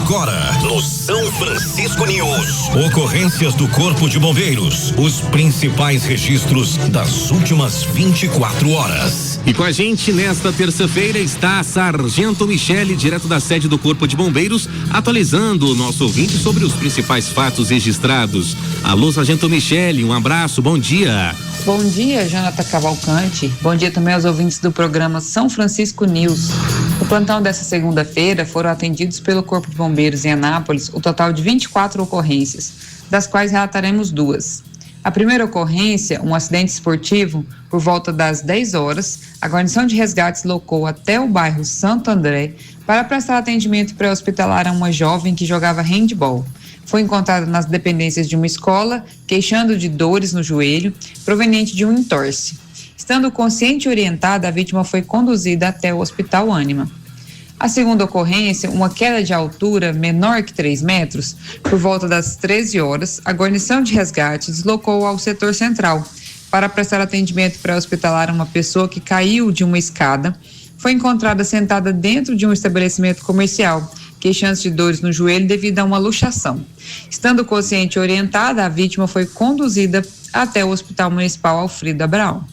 Agora, no São Francisco News. Ocorrências do Corpo de Bombeiros. Os principais registros das últimas 24 horas. E com a gente nesta terça-feira está a Sargento Michele, direto da sede do Corpo de Bombeiros, atualizando o nosso ouvinte sobre os principais fatos registrados. Alô, Sargento Michele, um abraço, bom dia. Bom dia, Jonathan Cavalcante. Bom dia também aos ouvintes do programa São Francisco News. No plantão dessa segunda-feira foram atendidos pelo Corpo de Bombeiros em Anápolis o total de 24 ocorrências, das quais relataremos 2. A primeira ocorrência, um acidente esportivo, por volta das 10 horas, a guarnição de resgate deslocou até o bairro Santo André para prestar atendimento pré-hospitalar a uma jovem que jogava handball. Foi encontrada nas dependências de uma escola, queixando de dores no joelho, proveniente de um entorse. Estando consciente e orientada, a vítima foi conduzida até o Hospital Ânima. A segunda ocorrência, uma queda de altura menor que 3 metros, por volta das 13 horas, a guarnição de resgate deslocou ao setor central para prestar atendimento pré-hospitalar a uma pessoa que caiu de uma escada, foi encontrada sentada dentro de um estabelecimento comercial, queixando-se de dores no joelho devido a uma luxação. Estando consciente e orientada, a vítima foi conduzida até o Hospital Municipal Alfredo Abraão.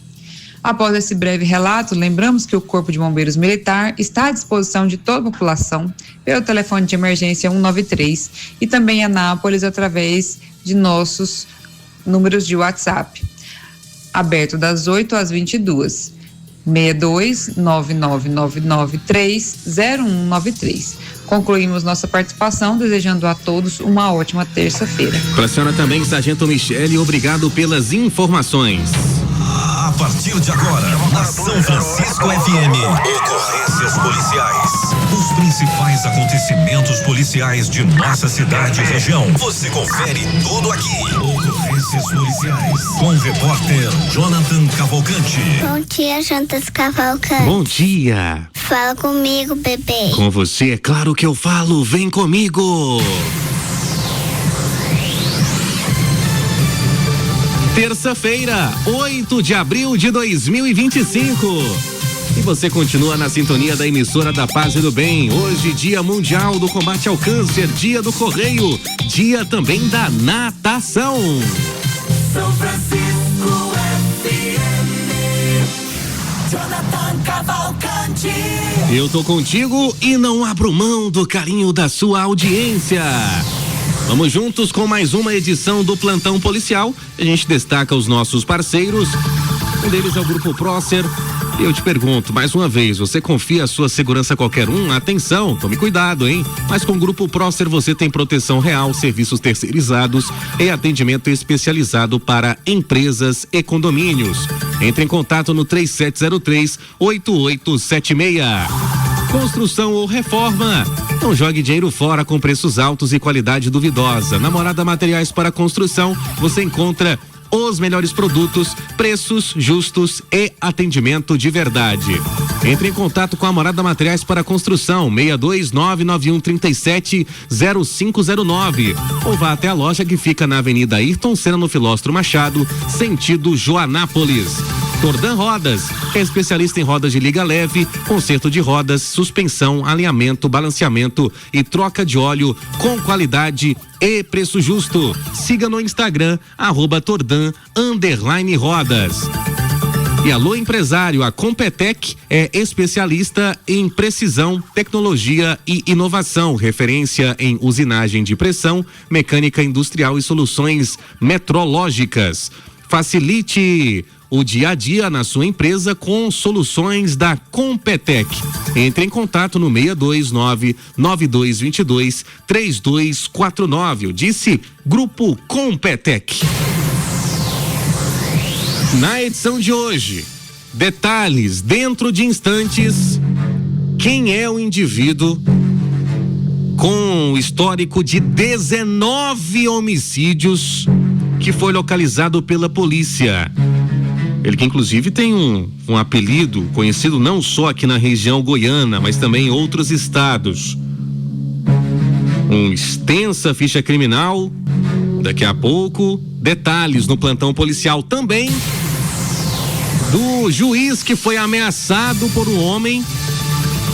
Após esse breve relato, lembramos que o Corpo de Bombeiros Militar está à disposição de toda a população pelo telefone de emergência 193 e também em Anápolis através de nossos números de WhatsApp, aberto das 8 às 22, 62 99993 0193. Concluímos nossa participação desejando a todos uma ótima terça-feira. Para a senhora também, Sargento Michele, obrigado pelas informações. A partir de agora, na São Francisco FM, ocorrências policiais. Os principais acontecimentos policiais de nossa cidade e região. Você confere tudo aqui. Ocorrências policiais. Com o repórter Jonathan Cavalcante. Bom dia, Jonas Cavalcante. Bom dia. Fala comigo, bebê. Com você, é claro que eu falo. Vem comigo. Terça-feira, 8 de abril de 2025. E você continua na sintonia da emissora da Paz e do Bem. Hoje, Dia Mundial do Combate ao Câncer, Dia do Correio, dia também da natação. São Francisco FM, Jonathan Cavalcante. Eu tô contigo e não abro mão do carinho da sua audiência. Vamos juntos com mais uma edição do Plantão Policial. A gente destaca os nossos parceiros. Um deles é o Grupo Prócer. E eu te pergunto, mais uma vez, você confia a sua segurança a qualquer um? Atenção, tome cuidado, hein? Mas com o Grupo Prócer você tem proteção real, serviços terceirizados e atendimento especializado para empresas e condomínios. Entre em contato no 3703-8876. Construção ou reforma? Não jogue dinheiro fora com preços altos e qualidade duvidosa. Na Morada Materiais para Construção, você encontra os melhores produtos, preços justos e atendimento de verdade. Entre em contato com a Morada Materiais para Construção, 62991370509, ou vá até a loja que fica na Avenida Ayrton Senna, no Filóstro Machado, sentido Joanápolis. Tordan Rodas, é especialista em rodas de liga leve, conserto de rodas, suspensão, alinhamento, balanceamento e troca de óleo com qualidade e preço justo. Siga no Instagram, @Tordan_rodas. E alô, empresário, a Competec é especialista em precisão, tecnologia e inovação, referência em usinagem de pressão, mecânica industrial e soluções metrológicas. Facilite o dia a dia na sua empresa com soluções da Competec. Entre em contato no 62992223249. Disse Grupo Competec. Na edição de hoje, detalhes dentro de instantes. Quem é o indivíduo com histórico de 19 homicídios que foi localizado pela polícia? Ele que inclusive tem um apelido conhecido não só aqui na região goiana, mas também em outros estados. Uma extensa ficha criminal. Daqui a pouco, detalhes no plantão policial também do juiz que foi ameaçado por um homem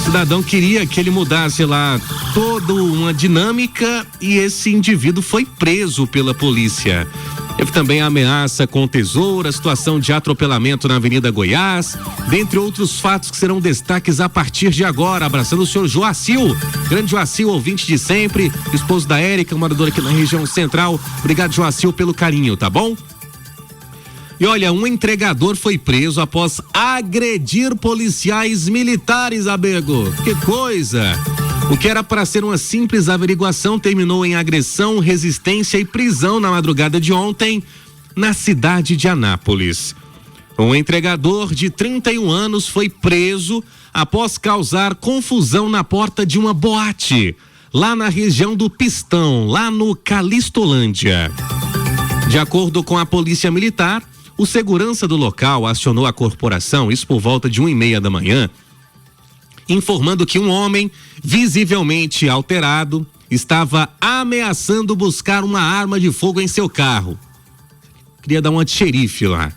O cidadão queria que ele mudasse lá toda uma dinâmica e esse indivíduo foi preso pela polícia. Teve também a ameaça com tesoura, situação de atropelamento na Avenida Goiás, dentre outros fatos que serão destaques a partir de agora. Abraçando o senhor Joacil, grande Joacil, ouvinte de sempre, esposo da Érica, morador aqui na região central. Obrigado, Joacil, pelo carinho, tá bom? E olha, um entregador foi preso após agredir policiais militares, Abego. Que coisa! O que era para ser uma simples averiguação terminou em agressão, resistência e prisão na madrugada de ontem, na cidade de Anápolis. Um entregador de 31 anos foi preso após causar confusão na porta de uma boate, lá na região do Pistão, lá no Calistolândia. De acordo com a polícia militar, o segurança do local acionou a corporação, isso por volta de 1h30 da manhã, informando que um homem, visivelmente alterado, estava ameaçando buscar uma arma de fogo em seu carro. Queria dar uma de xerife lá.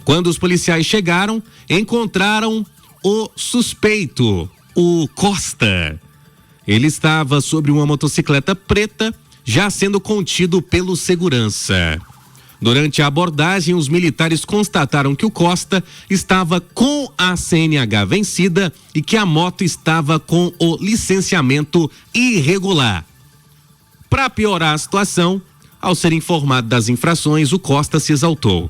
Quando os policiais chegaram, encontraram o suspeito, o Costa. Ele estava sobre uma motocicleta preta, já sendo contido pelo segurança. Durante a abordagem, os militares constataram que o Costa estava com a CNH vencida e que a moto estava com o licenciamento irregular. Para piorar a situação, ao ser informado das infrações, o Costa se exaltou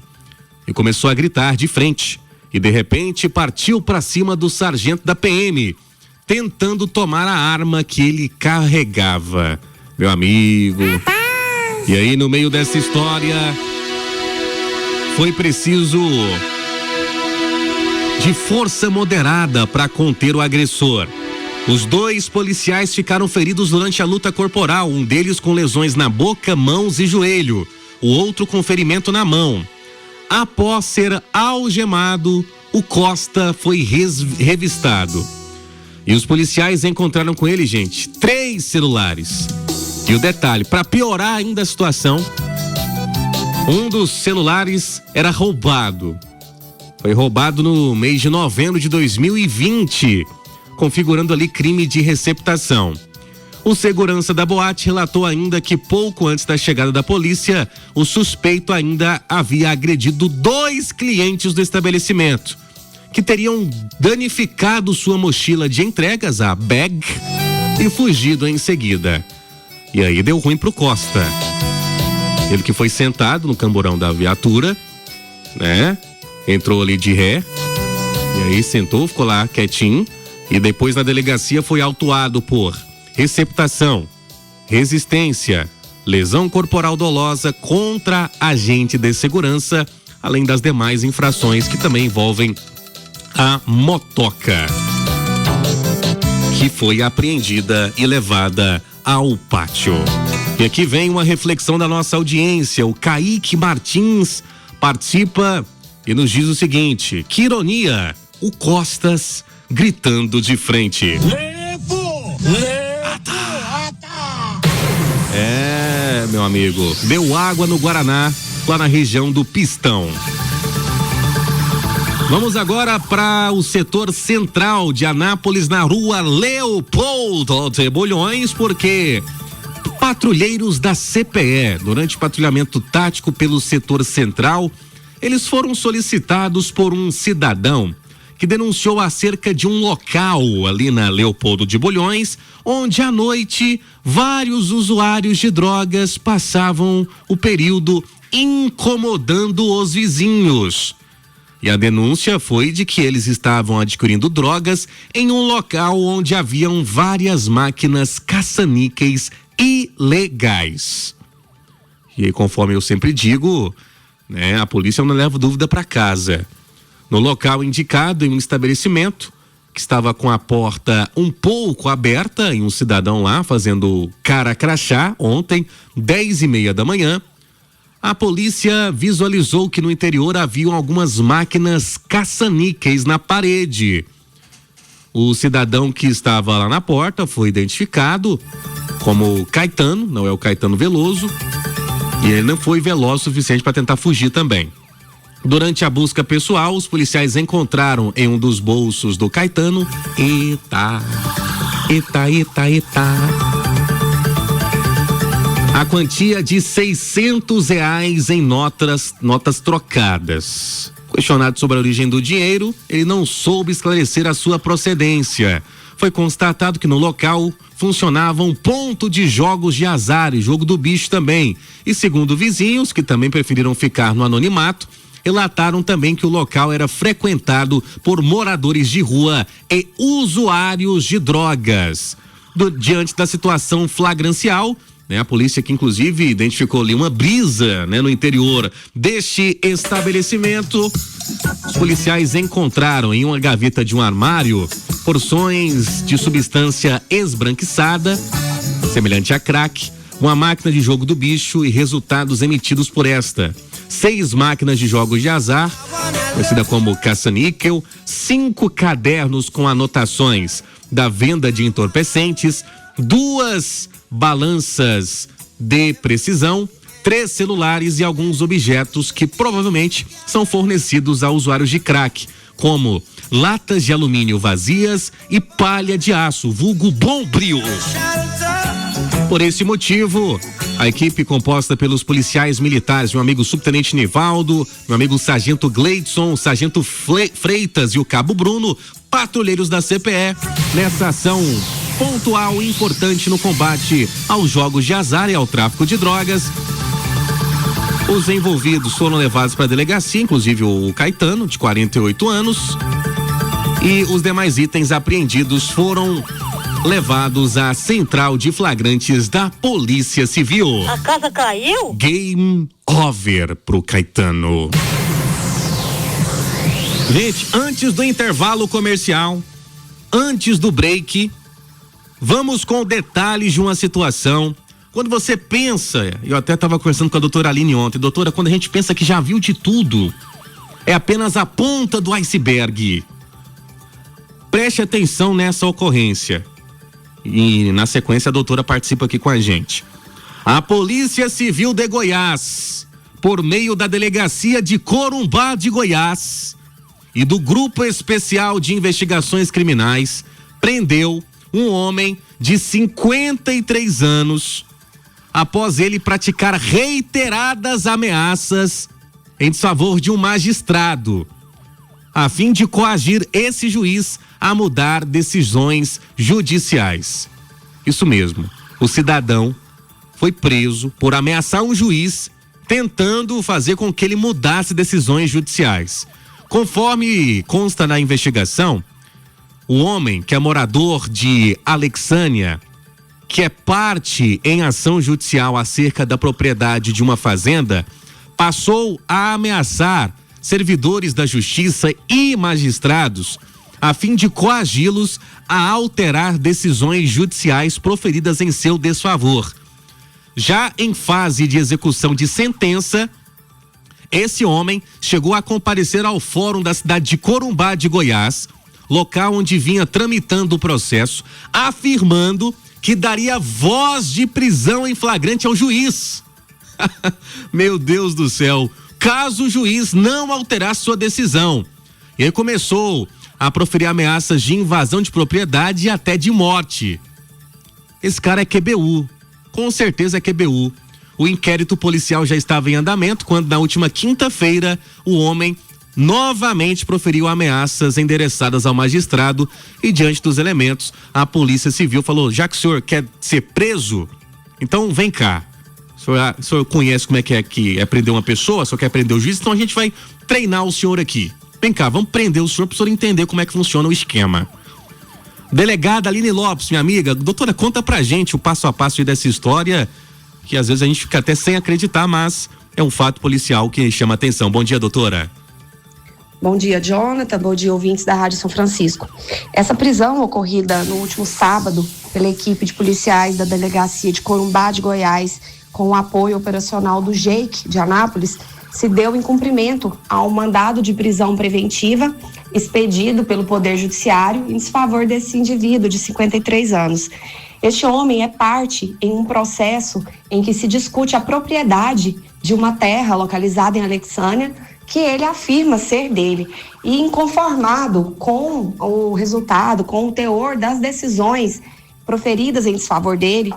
e começou a gritar de frente e de repente partiu para cima do sargento da PM, tentando tomar a arma que ele carregava. Meu amigo. E aí, no meio dessa história, foi preciso de força moderada para conter o agressor. Os dois policiais ficaram feridos durante a luta corporal, um deles com lesões na boca, mãos e joelho, o outro com ferimento na mão. Após ser algemado, o Costa foi revistado. E os policiais encontraram com ele, gente, 3 celulares. E o detalhe, para piorar ainda a situação, um dos celulares era roubado. Foi roubado no mês de novembro de 2020, configurando ali crime de receptação. O segurança da boate relatou ainda que pouco antes da chegada da polícia, o suspeito ainda havia agredido 2 clientes do estabelecimento, que teriam danificado sua mochila de entregas, a bag, e fugido em seguida. E aí deu ruim pro Costa. Ele que foi sentado no camburão da viatura, né? Entrou ali de ré, e aí sentou, ficou lá quietinho, e depois na delegacia foi autuado por receptação, resistência, lesão corporal dolosa contra agente de segurança, além das demais infrações que também envolvem a motoca, que foi apreendida e levada ao pátio. E aqui vem uma reflexão da nossa audiência. O Kaique Martins participa e nos diz o seguinte: que ironia, o Costas gritando de frente. É, meu amigo, deu água no Guaraná, lá na região do Pistão. Vamos agora para o setor central de Anápolis, na rua Leopoldo de Bulhões, porque patrulheiros da CPE, durante patrulhamento tático pelo setor central, eles foram solicitados por um cidadão que denunciou acerca de um local ali na Leopoldo de Bulhões, onde à noite vários usuários de drogas passavam o período incomodando os vizinhos. E a denúncia foi de que eles estavam adquirindo drogas em um local onde haviam várias máquinas caça-níqueis ilegais. E aí, conforme eu sempre digo, né, a polícia não leva dúvida para casa. No local indicado, em um estabelecimento que estava com a porta um pouco aberta, e um cidadão lá fazendo cara crachá ontem, 10h30 da manhã, a polícia visualizou que no interior haviam algumas máquinas caça-níqueis na parede. O cidadão que estava lá na porta foi identificado como Caetano, não é o Caetano Veloso, e ele não foi veloz o suficiente para tentar fugir também. Durante a busca pessoal, os policiais encontraram em um dos bolsos do Caetano, a quantia de R$600 em notas trocadas. Questionado sobre a origem do dinheiro, ele não soube esclarecer a sua procedência. Foi constatado que no local funcionava um ponto de jogos de azar e jogo do bicho também. E segundo vizinhos, que também preferiram ficar no anonimato, relataram também que o local era frequentado por moradores de rua e usuários de drogas. Diante da situação flagrancial, a polícia que inclusive identificou ali uma brisa, no interior deste estabelecimento, os policiais encontraram em uma gaveta de um armário porções de substância esbranquiçada, semelhante a crack, uma máquina de jogo do bicho e resultados emitidos por esta. 6 máquinas de jogos de azar, conhecida como caça-níquel, 5 cadernos com anotações da venda de entorpecentes, 2 balanças de precisão, 3 celulares e alguns objetos que provavelmente são fornecidos a usuários de crack, como latas de alumínio vazias e palha de aço, vulgo bombril. Por esse motivo, a equipe composta pelos policiais militares, meu amigo subtenente Nivaldo, meu amigo sargento Gleidson, sargento Freitas e o cabo Bruno, patrulheiros da CPE, nessa ação pontual e importante no combate aos jogos de azar e ao tráfico de drogas. Os envolvidos foram levados para a delegacia, inclusive o Caetano, de 48 anos, e os demais itens apreendidos foram levados à central de flagrantes da Polícia Civil. A casa caiu? Game over pro Caetano. Gente, antes do intervalo comercial, antes do break, vamos com detalhes de uma situação. Quando você pensa, eu até estava conversando com a doutora Aline ontem, doutora, quando a gente pensa que já viu de tudo, é apenas a ponta do iceberg. Preste atenção nessa ocorrência. E na sequência a doutora participa aqui com a gente. A Polícia Civil de Goiás, por meio da Delegacia de Corumbá de Goiás e do Grupo Especial de Investigações Criminais, prendeu um homem de 53 anos após ele praticar reiteradas ameaças em desfavor de um magistrado, a fim de coagir esse juiz a mudar decisões judiciais. Isso mesmo, o cidadão foi preso por ameaçar um juiz, tentando fazer com que ele mudasse decisões judiciais. Conforme consta na investigação, o homem, que é morador de Alexânia, que é parte em ação judicial acerca da propriedade de uma fazenda, passou a ameaçar servidores da justiça e magistrados a fim de coagi-los a alterar decisões judiciais proferidas em seu desfavor. Já em fase de execução de sentença, esse homem chegou a comparecer ao fórum da cidade de Corumbá de Goiás, local onde vinha tramitando o processo, afirmando que daria voz de prisão em flagrante ao juiz. Meu Deus do céu, caso o juiz não alterasse sua decisão. Ele começou a proferir ameaças de invasão de propriedade e até de morte. Esse cara é QBU, com certeza é QBU. O inquérito policial já estava em andamento quando na última quinta-feira o homem novamente proferiu ameaças endereçadas ao magistrado e diante dos elementos a Polícia Civil falou: já que o senhor quer ser preso, então vem cá. O senhor conhece como é que é prender uma pessoa, só quer prender o juiz, então a gente vai treinar o senhor aqui. Vem cá, vamos prender o senhor para o senhor entender como é que funciona o esquema. Delegada Aline Lopes, minha amiga, doutora, conta pra gente o passo a passo dessa história, que às vezes a gente fica até sem acreditar, mas é um fato policial que chama atenção. Bom dia, doutora. Bom dia, Jonathan. Bom dia, ouvintes da Rádio São Francisco. Essa prisão ocorrida no último sábado pela equipe de policiais da Delegacia de Corumbá de Goiás, com o apoio operacional do JEIC de Anápolis, se deu em cumprimento ao mandado de prisão preventiva expedido pelo Poder Judiciário em desfavor desse indivíduo de 53 anos. Este homem é parte em um processo em que se discute a propriedade de uma terra localizada em Alexânia, que ele afirma ser dele. E inconformado com o resultado, com o teor das decisões proferidas em desfavor dele,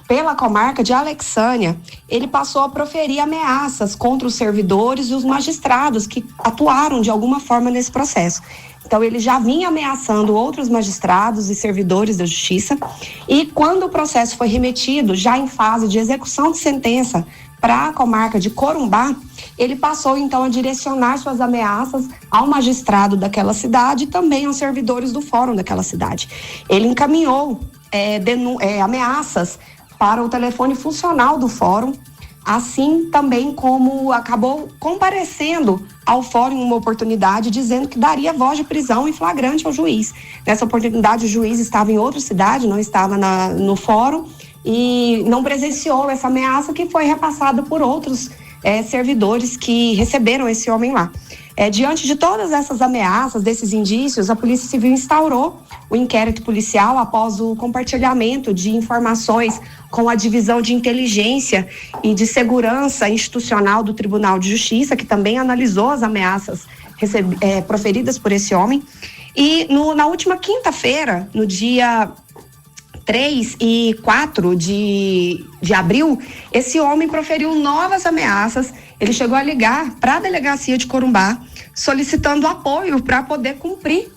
pela comarca de Alexânia, ele passou a proferir ameaças contra os servidores e os magistrados que atuaram de alguma forma nesse processo. Então, ele já vinha ameaçando outros magistrados e servidores da justiça, e quando o processo foi remetido, já em fase de execução de sentença para a comarca de Corumbá, ele passou então a direcionar suas ameaças ao magistrado daquela cidade e também aos servidores do fórum daquela cidade. Ele encaminhou ameaças para o telefone funcional do fórum, assim também como acabou comparecendo ao fórum em uma oportunidade, dizendo que daria voz de prisão em flagrante ao juiz. Nessa oportunidade, o juiz estava em outra cidade, não estava no fórum, e não presenciou essa ameaça que foi repassada por outros servidores que receberam esse homem lá. Diante de todas essas ameaças, desses indícios, a Polícia Civil instaurou o inquérito policial após o compartilhamento de informações com a Divisão de Inteligência e de Segurança Institucional do Tribunal de Justiça, que também analisou as ameaças proferidas por esse homem. E na última quinta-feira, no dia 3 e 4 de abril, esse homem proferiu novas ameaças. Ele chegou a ligar para a delegacia de Corumbá, solicitando apoio para poder cumprir,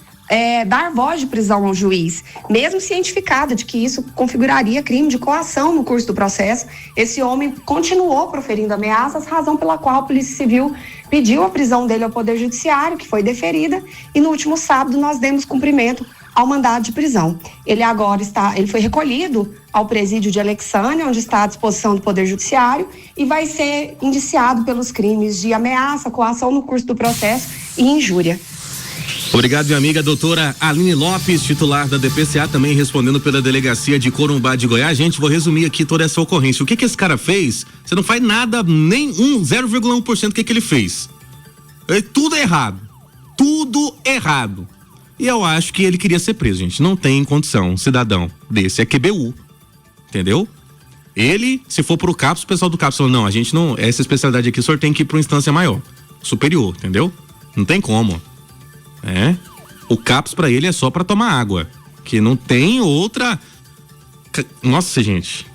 dar voz de prisão ao juiz. Mesmo cientificado de que isso configuraria crime de coação no curso do processo, esse homem continuou proferindo ameaças, razão pela qual a Polícia Civil pediu a prisão dele ao Poder Judiciário, que foi deferida, e no último sábado nós demos cumprimento ao mandado de prisão. Ele foi recolhido ao presídio de Alexânia, onde está à disposição do Poder Judiciário, e vai ser indiciado pelos crimes de ameaça, coação no curso do processo e injúria. Obrigado, minha amiga doutora Aline Lopes, titular da DPCA, também respondendo pela delegacia de Corumbá de Goiás. Gente, vou resumir aqui toda essa ocorrência. O que esse cara fez? Você não faz nada, nem 0,1% do que ele fez. Tudo errado. Tudo errado. E eu acho que ele queria ser preso, gente. Não tem condição, um cidadão desse é QBU, entendeu? Ele, se for pro CAPS, o pessoal do CAPS falou, não, a gente não, essa especialidade aqui, o senhor tem que ir pra uma instância maior, superior, entendeu? Não tem como. O CAPS pra ele é só pra tomar água, que não tem outra. Nossa, gente.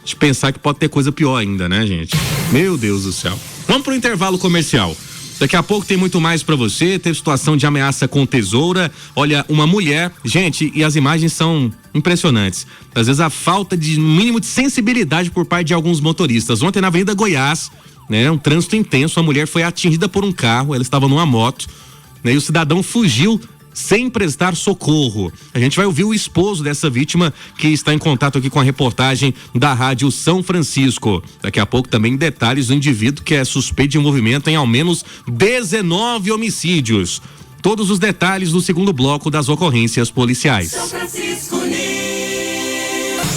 De pensar que pode ter coisa pior ainda, né, gente? Meu Deus do céu. Vamos pro intervalo comercial. Daqui a pouco tem muito mais pra você. Teve situação de ameaça com tesoura. Olha, uma mulher, gente, e as imagens são impressionantes. Às vezes a falta de mínimo de sensibilidade por parte de alguns motoristas. Ontem na Avenida Goiás, né, um trânsito intenso, a mulher foi atingida por um carro, ela estava numa moto, né, e o cidadão fugiu sem prestar socorro. A gente vai ouvir o esposo dessa vítima, que está em contato aqui com a reportagem da Rádio São Francisco. Daqui a pouco também detalhes do indivíduo que é suspeito de envolvimento em ao menos 19 homicídios. Todos os detalhes no segundo bloco das ocorrências policiais. São Francisco News.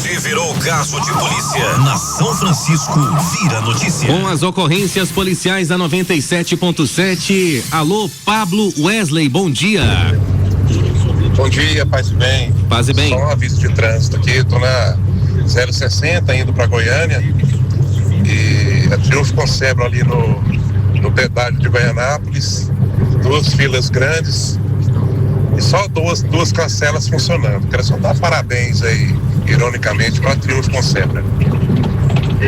Se virou caso de polícia na São Francisco, vira notícia. Com as ocorrências policiais da 97.7. Alô, Pablo Wesley, bom dia. Bom dia, paz e bem. Paz e bem. Só um aviso de trânsito aqui, tô na 060 indo para Goiânia e a Triunfo Concebro ali no pedágio de Goianápolis, 2 filas grandes e só duas cancelas funcionando. Quero só dar parabéns aí, ironicamente, para a Triunfo Concebro.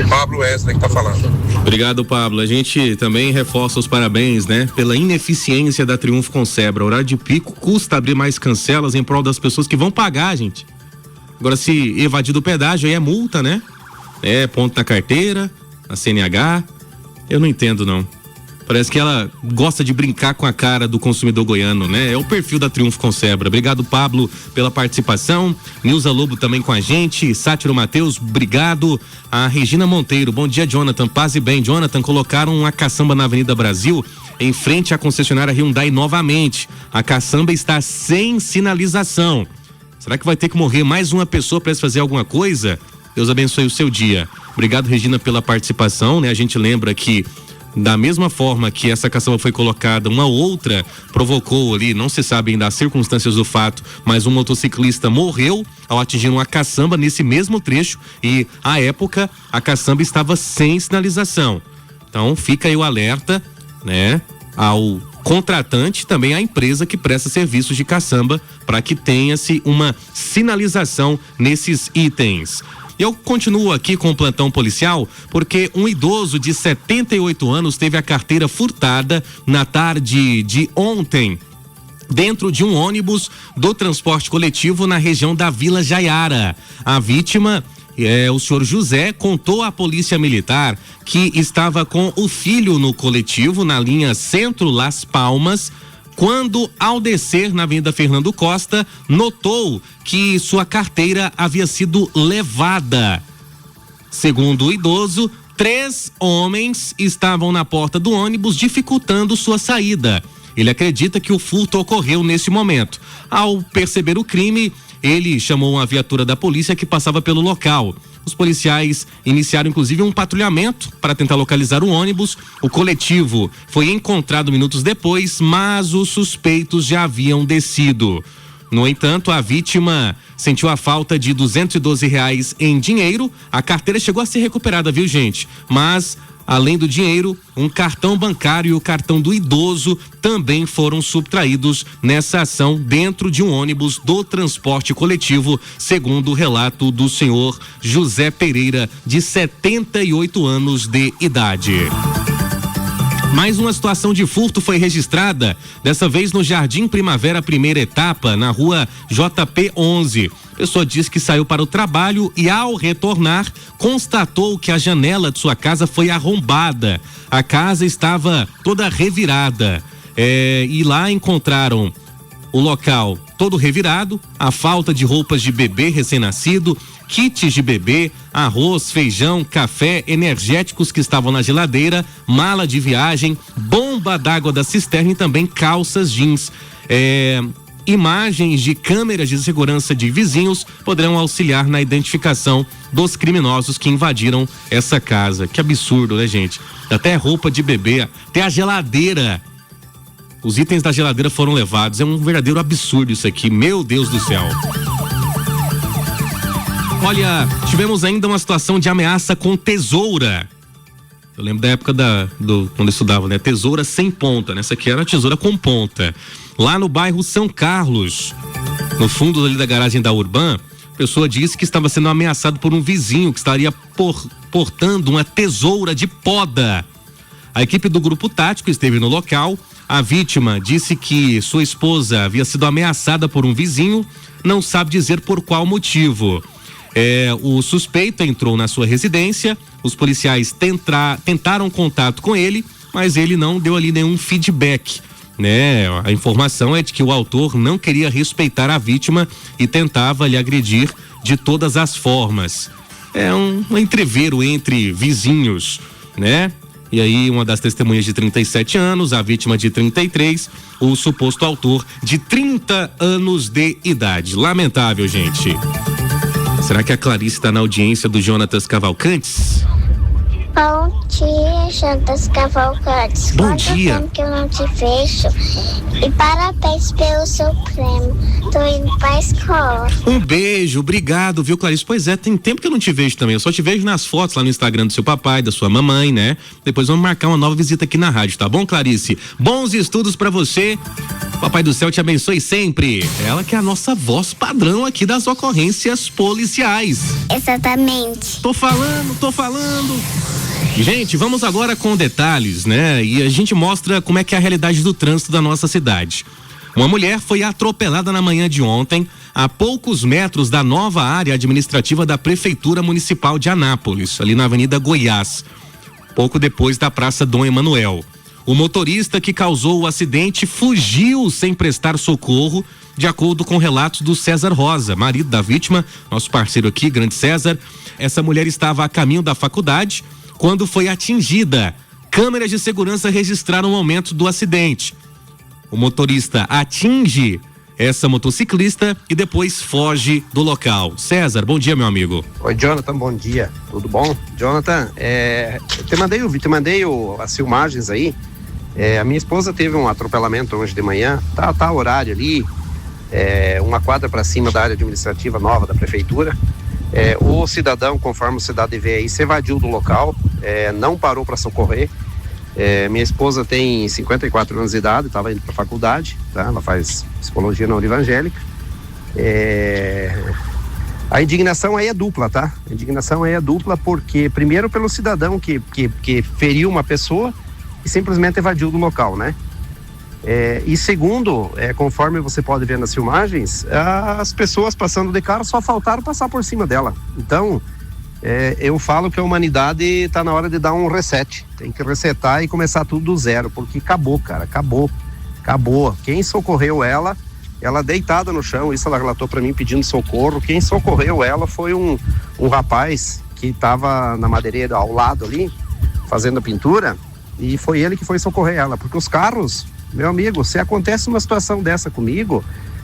Pablo Wesley que tá falando. Obrigado, Pablo. A gente também reforça os parabéns, né? Pela ineficiência da Triunfo Concebro. Horário de pico custa abrir mais cancelas em prol das pessoas que vão pagar, gente. Agora, se evadir do pedágio, aí é multa, né? Ponto na carteira, na CNH. Eu não entendo, não. Parece que ela gosta de brincar com a cara do consumidor goiano, né? É o perfil da Triunfo Concebro. Obrigado, Pablo, pela participação. Nilza Lobo também com a gente. Sátiro Matheus, obrigado. A Regina Monteiro, bom dia, Jonathan. Paz e bem. Jonathan, colocaram uma caçamba na Avenida Brasil, em frente à concessionária Hyundai novamente. A caçamba está sem sinalização. Será que vai ter que morrer mais uma pessoa para fazer alguma coisa? Deus abençoe o seu dia. Obrigado, Regina, pela participação, né? A gente lembra que da mesma forma que essa caçamba foi colocada, uma outra provocou ali, não se sabe ainda as circunstâncias do fato, mas um motociclista morreu ao atingir uma caçamba nesse mesmo trecho e, à época, a caçamba estava sem sinalização. Então, fica aí o alerta, né? ao contratante, também à empresa que presta serviços de caçamba, para que tenha-se uma sinalização nesses itens. Eu continuo aqui com o plantão policial porque um idoso de 78 anos teve a carteira furtada na tarde de ontem, dentro de um ônibus do transporte coletivo na região da Vila Jaiara. A vítima, o senhor José, contou à polícia militar que estava com o filho no coletivo na linha Centro-Las Palmas, quando, ao descer na Avenida Fernando Costa, notou que sua carteira havia sido levada. Segundo o idoso, 3 homens estavam na porta do ônibus dificultando sua saída. Ele acredita que o furto ocorreu nesse momento. Ao perceber o crime, ele chamou uma viatura da polícia que passava pelo local. Os policiais iniciaram inclusive um patrulhamento para tentar localizar o ônibus. O coletivo foi encontrado minutos depois, mas os suspeitos já haviam descido. No entanto, a vítima sentiu a falta de R$212 em dinheiro. A carteira chegou a ser recuperada, viu, gente? Mas, além do dinheiro, um cartão bancário e o cartão do idoso também foram subtraídos nessa ação dentro de um ônibus do transporte coletivo, segundo o relato do senhor José Pereira, de 78 anos de idade. Mais uma situação de furto foi registrada, dessa vez no Jardim Primavera, primeira etapa, na rua JP 11. A pessoa disse que saiu para o trabalho e, ao retornar, constatou que a janela de sua casa foi arrombada. A casa estava toda revirada. E lá encontraram o local todo revirado, a falta de roupas de bebê recém-nascido, kits de bebê, arroz, feijão, café, energéticos que estavam na geladeira, mala de viagem, bomba d'água da cisterna e também calças jeans. Imagens de câmeras de segurança de vizinhos poderão auxiliar na identificação dos criminosos que invadiram essa casa. Que absurdo, né, gente? Até roupa de bebê, até a geladeira. Os itens da geladeira foram levados. É um verdadeiro absurdo isso aqui, meu Deus do céu. Olha, tivemos ainda uma situação de ameaça com tesoura. Eu lembro da época quando eu estudava, né? Tesoura sem ponta, né? Essa aqui era a tesoura com ponta. Lá no bairro São Carlos, no fundo ali da garagem da Urban, a pessoa disse que estava sendo ameaçado por um vizinho que estaria portando uma tesoura de poda. A equipe do grupo tático esteve no local. A vítima disse que sua esposa havia sido ameaçada por um vizinho, não sabe dizer por qual motivo. O suspeito entrou na sua residência, os policiais tentaram contato com ele, mas ele não deu ali nenhum feedback, né? A informação é de que o autor não queria respeitar a vítima e tentava lhe agredir de todas as formas. É um entreveiro entre vizinhos, né? E aí, uma das testemunhas de 37 anos, a vítima de 33, o suposto autor de 30 anos de idade. Lamentável, gente. Será que a Clarice está na audiência do Jonatas Cavalcantes? Bom dia, Jonatas Cavalcantes. Bom dia. Quanto tempo que eu não te vejo. E parabéns pelo seu prêmio. Tô indo pra escola. Um beijo, obrigado, viu, Clarice? Pois é, tem tempo que eu não te vejo também. Eu só te vejo nas fotos lá no Instagram do seu papai, da sua mamãe, né? Depois vamos marcar uma nova visita aqui na rádio, tá bom, Clarice? Bons estudos pra você. Papai do céu te abençoe sempre. Ela que é a nossa voz padrão aqui das ocorrências policiais. Exatamente. Tô falando. Gente, vamos agora com detalhes, né? E a gente mostra como é que é a realidade do trânsito da nossa cidade. Uma mulher foi atropelada na manhã de ontem, a poucos metros da nova área administrativa da Prefeitura Municipal de Anápolis, ali na Avenida Goiás, pouco depois da Praça Dom Emanuel. O motorista que causou o acidente fugiu sem prestar socorro, de acordo com relatos do César Rosa, marido da vítima, nosso parceiro aqui, grande César. Essa mulher estava a caminho da faculdade quando foi atingida. Câmeras de segurança registraram o momento do acidente. O motorista atinge essa motociclista e depois foge do local. César, bom dia, meu amigo. Oi, Jonathan, bom dia. Tudo bom? Jonathan, eu te mandei as filmagens aí. A minha esposa teve um atropelamento hoje de manhã, tá horário ali, uma quadra para cima da área administrativa nova da prefeitura. O cidadão, conforme o cidadão vê aí, se evadiu do local, não parou para socorrer. Minha esposa tem 54 anos de idade, estava indo para a faculdade, tá? Ela faz psicologia na Univangélica. A indignação aí é dupla, tá? A indignação aí é dupla porque, primeiro, pelo cidadão que feriu uma pessoa e simplesmente evadiu do local, né? E segundo, conforme você pode ver nas filmagens, as pessoas passando de carro só faltaram passar por cima dela. Então, eu falo que a humanidade está na hora de dar um reset. Tem que resetar e começar tudo do zero, porque acabou, cara, acabou. Quem socorreu ela deitada no chão, isso ela relatou para mim pedindo socorro. Quem socorreu ela foi um rapaz que estava na madeireira ao lado ali, fazendo a pintura, e foi ele que foi socorrer ela, porque os carros, meu amigo, se acontece uma situação dessa comigo,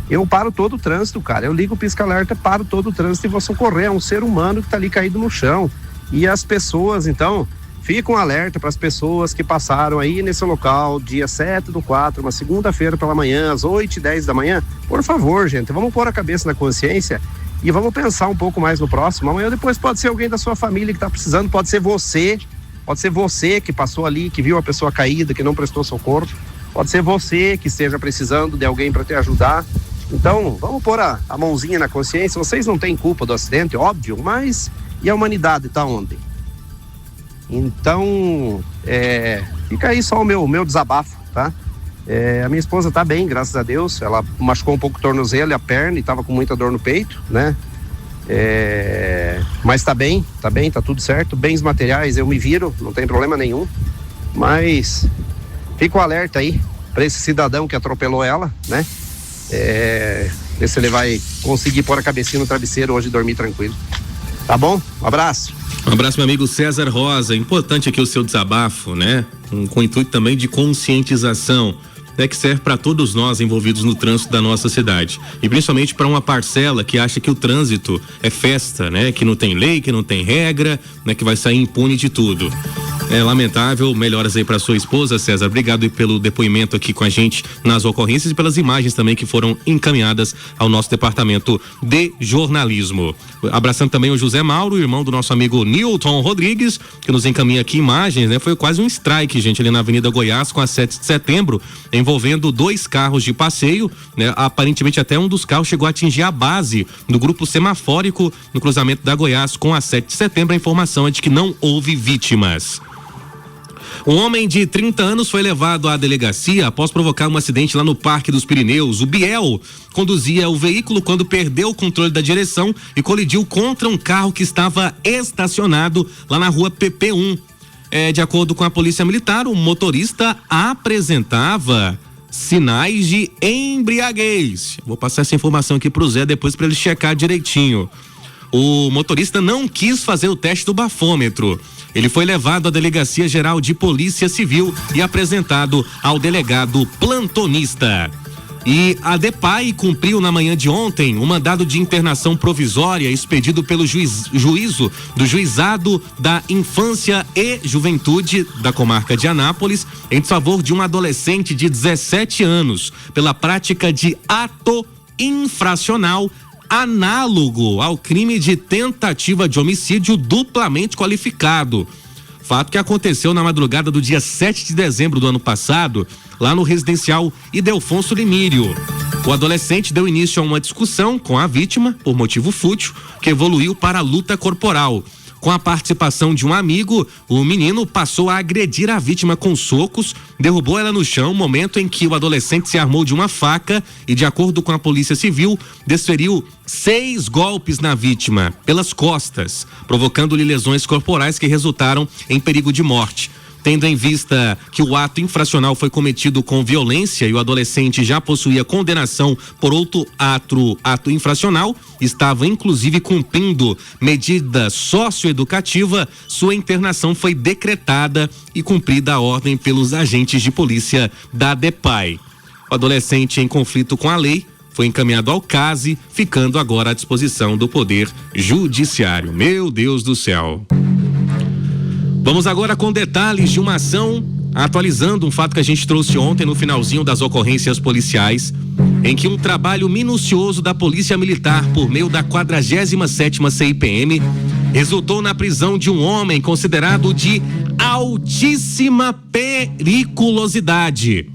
eu paro todo o trânsito, cara. Eu ligo o pisca-alerta, paro todo o trânsito e vou socorrer. É um ser humano que tá ali caído no chão. E as pessoas, então, ficam alerta para as pessoas que passaram aí nesse local, dia 7/4, uma segunda-feira pela manhã, às 8h10 da manhã. Por favor, gente, vamos pôr a cabeça na consciência e vamos pensar um pouco mais no próximo. Amanhã depois pode ser alguém da sua família que tá precisando, pode ser você que passou ali, que viu a pessoa caída, que não prestou socorro. Pode ser você que esteja precisando de alguém para te ajudar. Então, vamos pôr a mãozinha na consciência. Vocês não têm culpa do acidente, óbvio, mas e a humanidade tá onde? Então, fica aí só o meu desabafo, tá? A minha esposa tá bem, graças a Deus. Ela machucou um pouco o tornozelo e a perna e tava com muita dor no peito, né? Mas tá bem, tá tudo certo. Bens materiais eu me viro, não tem problema nenhum. Mas fica o alerta aí para esse cidadão que atropelou ela, né? Ver se ele vai conseguir pôr a cabecinha no travesseiro hoje e dormir tranquilo. Tá bom? Um abraço. Um abraço, meu amigo César Rosa. Importante aqui o seu desabafo, né? Com o intuito também de conscientização, né, que serve para todos nós envolvidos no trânsito da nossa cidade. E principalmente para uma parcela que acha que o trânsito é festa, né? Que não tem lei, que não tem regra, né? Que vai sair impune de tudo. É lamentável. Melhoras aí para sua esposa, César. Obrigado pelo depoimento aqui com a gente nas ocorrências e pelas imagens também que foram encaminhadas ao nosso departamento de jornalismo. Abraçando também o José Mauro, irmão do nosso amigo Nilton Rodrigues, que nos encaminha aqui imagens, né? Foi quase um strike, gente, ali na Avenida Goiás com a 7 de setembro, envolvendo 2 carros de passeio, né? Aparentemente até um dos carros chegou a atingir a base do grupo semafórico no cruzamento da Goiás com a 7 de setembro. A informação é de que não houve vítimas. Um homem de 30 anos foi levado à delegacia após provocar um acidente lá no Parque dos Pirineus. O Biel conduzia o veículo quando perdeu o controle da direção e colidiu contra um carro que estava estacionado lá na rua PP1. De acordo com a Polícia Militar, o motorista apresentava sinais de embriaguez. Vou passar essa informação aqui pro Zé depois para ele checar direitinho. O motorista não quis fazer o teste do bafômetro. Ele foi levado à Delegacia Geral de Polícia Civil e apresentado ao delegado plantonista. E a DEPAI cumpriu na manhã de ontem um mandado de internação provisória expedido pelo juízo do Juizado da Infância e Juventude da comarca de Anápolis em desfavor de um adolescente de 17 anos pela prática de ato infracional análogo ao crime de tentativa de homicídio duplamente qualificado. Fato que aconteceu na madrugada do dia 7 de dezembro do ano passado, lá no residencial Ildefonso Limírio. O adolescente deu início a uma discussão com a vítima, por motivo fútil, que evoluiu para a luta corporal. Com a participação de um amigo, o menino passou a agredir a vítima com socos, derrubou ela no chão, momento em que o adolescente se armou de uma faca e, de acordo com a Polícia Civil, desferiu 6 golpes na vítima pelas costas, provocando-lhe lesões corporais que resultaram em perigo de morte. Tendo em vista que o ato infracional foi cometido com violência e o adolescente já possuía condenação por outro ato infracional, estava inclusive cumprindo medida socioeducativa, sua internação foi decretada e cumprida a ordem pelos agentes de polícia da DEPAI. O adolescente em conflito com a lei foi encaminhado ao CASE, ficando agora à disposição do Poder Judiciário. Meu Deus do céu. Vamos agora com detalhes de uma ação, atualizando um fato que a gente trouxe ontem no finalzinho das ocorrências policiais, em que um trabalho minucioso da Polícia Militar por meio da 47ª CIPM resultou na prisão de um homem considerado de altíssima periculosidade.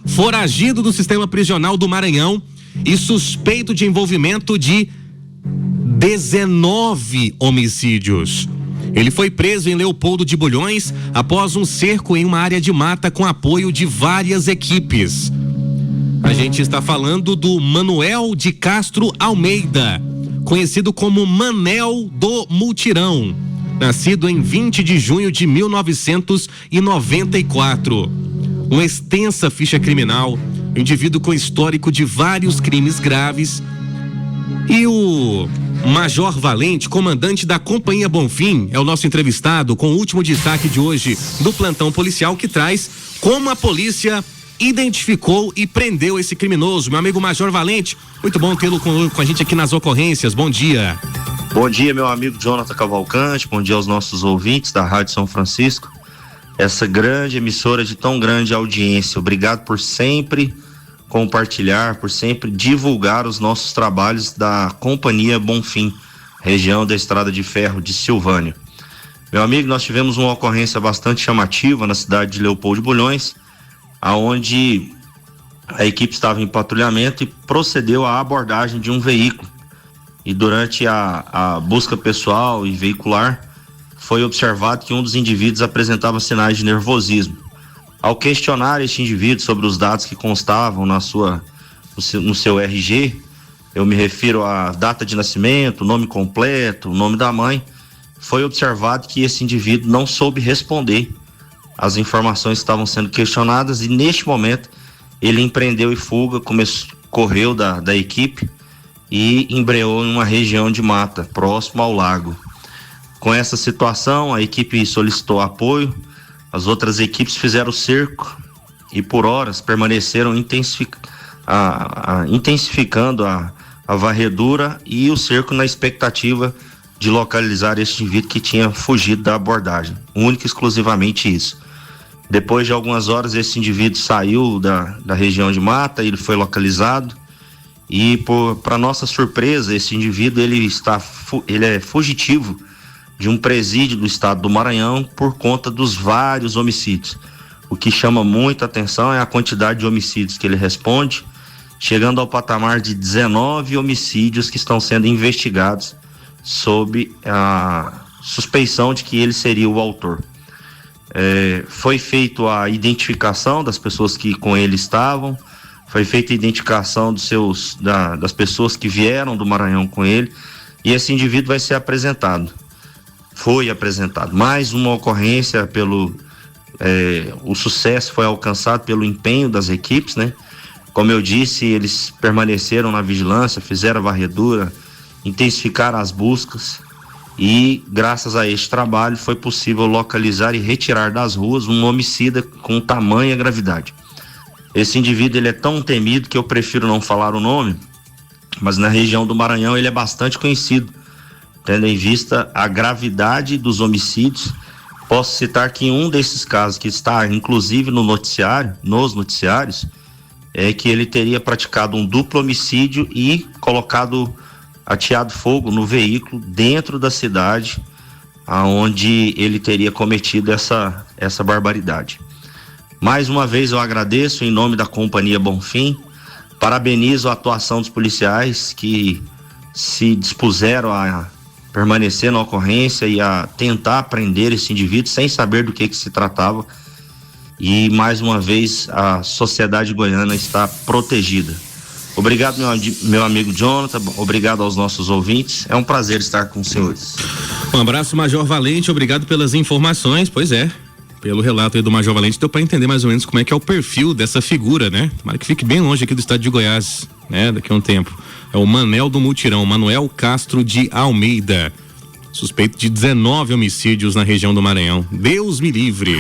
Foragido do sistema prisional do Maranhão e suspeito de envolvimento de 19 homicídios. Ele foi preso em Leopoldo de Bulhões após um cerco em uma área de mata com apoio de várias equipes. A gente está falando do Manuel de Castro Almeida, conhecido como Manel do Multirão, nascido em 20 de junho de 1994. Uma extensa ficha criminal, indivíduo com histórico de vários crimes graves. E o Major Valente, comandante da Companhia Bonfim, é o nosso entrevistado com o último destaque de hoje do plantão policial, que traz como a polícia identificou e prendeu esse criminoso. Meu amigo Major Valente, muito bom tê-lo com a gente aqui nas ocorrências. Bom dia. Bom dia, meu amigo Jonathan Cavalcante, bom dia aos nossos ouvintes da Rádio São Francisco, essa grande emissora de tão grande audiência. Obrigado por sempre compartilhar, por sempre divulgar os nossos trabalhos da Companhia Bonfim, região da Estrada de Ferro de Silvânia. Meu amigo, nós tivemos uma ocorrência bastante chamativa na cidade de Leopoldo de Bulhões, aonde a equipe estava em patrulhamento e procedeu à abordagem de um veículo. E durante a busca pessoal e veicular, foi observado que um dos indivíduos apresentava sinais de nervosismo. Ao questionar este indivíduo sobre os dados que constavam no seu RG, eu me refiro à data de nascimento, nome completo, o nome da mãe, foi observado que esse indivíduo não soube responder as informações que estavam sendo questionadas, e neste momento ele empreendeu e fuga, correu da equipe e embreou em uma região de mata, próximo ao lago. Com essa situação, a equipe solicitou apoio, as outras equipes fizeram o cerco e por horas permaneceram intensificando a varredura e o cerco na expectativa de localizar esse indivíduo que tinha fugido da abordagem, única e exclusivamente isso. Depois de algumas horas, esse indivíduo saiu da região de mata, ele foi localizado e, para nossa surpresa, esse indivíduo ele é fugitivo de um presídio do estado do Maranhão por conta dos vários homicídios. O que chama muita atenção é a quantidade de homicídios que ele responde, chegando ao patamar de 19 homicídios que estão sendo investigados sob a suspeição de que ele seria o autor. Foi feita a identificação das pessoas que com ele estavam, foi feita a identificação das pessoas que vieram do Maranhão com ele, e esse indivíduo vai ser apresentado. Foi apresentado. Mais uma ocorrência o sucesso foi alcançado pelo empenho das equipes, né? Como eu disse, eles permaneceram na vigilância, fizeram a varredura, intensificaram as buscas e, graças a este trabalho, foi possível localizar e retirar das ruas um homicida com tamanha gravidade. Esse indivíduo ele é tão temido que eu prefiro não falar o nome, mas na região do Maranhão ele é bastante conhecido, tendo em vista a gravidade dos homicídios. Posso citar que em um desses casos, que está inclusive nos noticiários, é que ele teria praticado um duplo homicídio e ateado fogo no veículo dentro da cidade, aonde ele teria cometido essa barbaridade. Mais uma vez eu agradeço em nome da Companhia Bonfim, parabenizo a atuação dos policiais que se dispuseram a permanecer na ocorrência e a tentar prender esse indivíduo sem saber do que se tratava, e mais uma vez a sociedade goiana está protegida. Obrigado, meu amigo Jonathan, obrigado aos nossos ouvintes, é um prazer estar com os senhores. Um abraço, Major Valente, obrigado pelas informações. Pois é, pelo relato aí do Major Valente, deu para entender mais ou menos como é que é o perfil dessa figura, né? Tomara que fique bem longe aqui do estado de Goiás, né? Daqui a um tempo. É o Manel do Multirão, Manuel Castro de Almeida, suspeito de 19 homicídios na região do Maranhão. Deus me livre.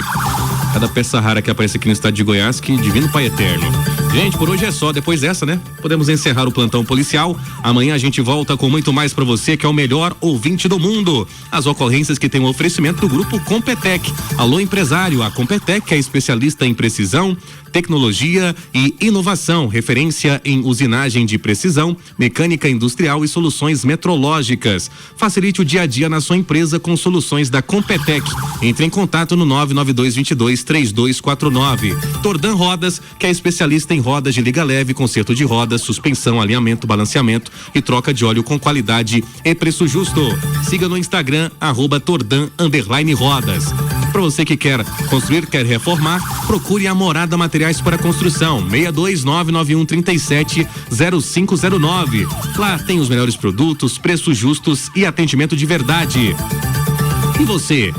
Cada peça rara que aparece aqui no estado de Goiás, que divino Pai Eterno. Gente, por hoje é só. Depois dessa, né? Podemos encerrar o plantão policial. Amanhã a gente volta com muito mais pra você, que é o melhor ouvinte do mundo. As ocorrências que tem um oferecimento do Grupo Competec. Alô, empresário. A Competec é especialista em precisão, tecnologia e inovação, referência em usinagem de precisão, mecânica industrial e soluções metrológicas. Facilite o dia a dia na sua empresa com soluções da Competec. Entre em contato no 992223249. Tordan Rodas, que é especialista em rodas de liga leve, conserto de rodas, suspensão, alinhamento, balanceamento e troca de óleo com qualidade e preço justo. Siga no Instagram @tordan_rodas. Para você que quer construir, quer reformar, procure a Morada Materiais para Construção, 62991370509. Lá tem os melhores produtos, preços justos e atendimento de verdade. E você?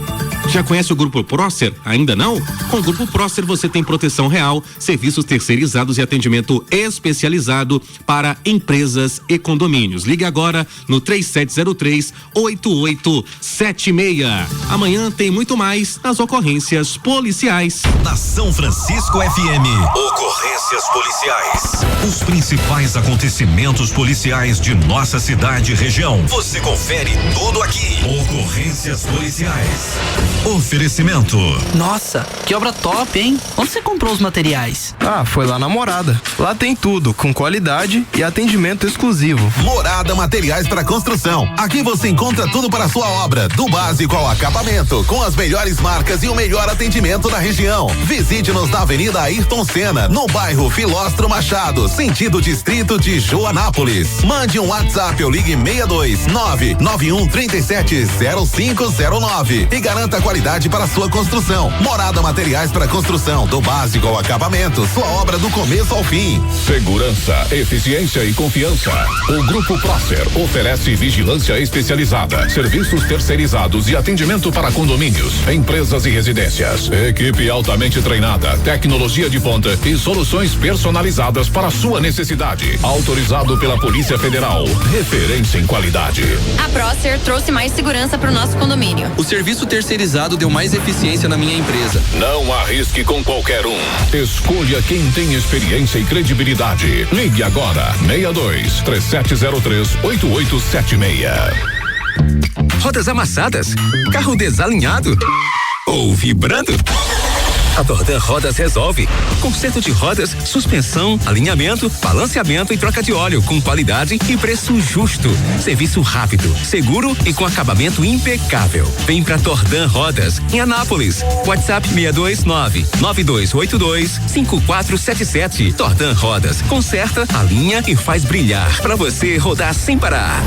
Já conhece o Grupo Prócer? Ainda não? Com o Grupo Prócer você tem proteção real, serviços terceirizados e atendimento especializado para empresas e condomínios. Ligue agora no 3703-8876. Amanhã tem muito mais nas ocorrências policiais. Na São Francisco FM, ocorrências policiais. Os principais acontecimentos policiais de nossa cidade e região. Você confere tudo aqui. Ocorrências policiais. Oferecimento. Nossa, que obra top, hein? Onde você comprou os materiais? Ah, foi lá na Morada. Lá tem tudo, com qualidade e atendimento exclusivo. Morada Materiais para Construção. Aqui você encontra tudo para a sua obra, do básico ao acabamento, com as melhores marcas e o melhor atendimento da região. Visite-nos na Avenida Ayrton Senna, no bairro Filóstro Machado, sentido distrito de Joanápolis. Mande um WhatsApp ou ligue 62991370509 e garanta qualidade para sua construção. Morada Materiais para Construção, do básico ao acabamento, sua obra do começo ao fim. Segurança, eficiência e confiança. O Grupo Prócer oferece vigilância especializada, serviços terceirizados e atendimento para condomínios, empresas e residências. Equipe altamente treinada, tecnologia de ponta e soluções personalizadas para a sua necessidade. Autorizado pela Polícia Federal. Referência em qualidade. A Prócer trouxe mais segurança para o nosso condomínio. O serviço terceirizado deu mais eficiência na minha empresa. Não arrisque com qualquer um. Escolha quem tem experiência e credibilidade. Ligue agora 62-3703-8876. Rodas amassadas? Carro desalinhado? Ou vibrando? A Tordan Rodas resolve. Conserto de rodas, suspensão, alinhamento, balanceamento e troca de óleo com qualidade e preço justo. Serviço rápido, seguro e com acabamento impecável. Vem pra Tordan Rodas, em Anápolis. WhatsApp 62992825477. Tordan Rodas, conserta, alinha e faz brilhar pra você rodar sem parar.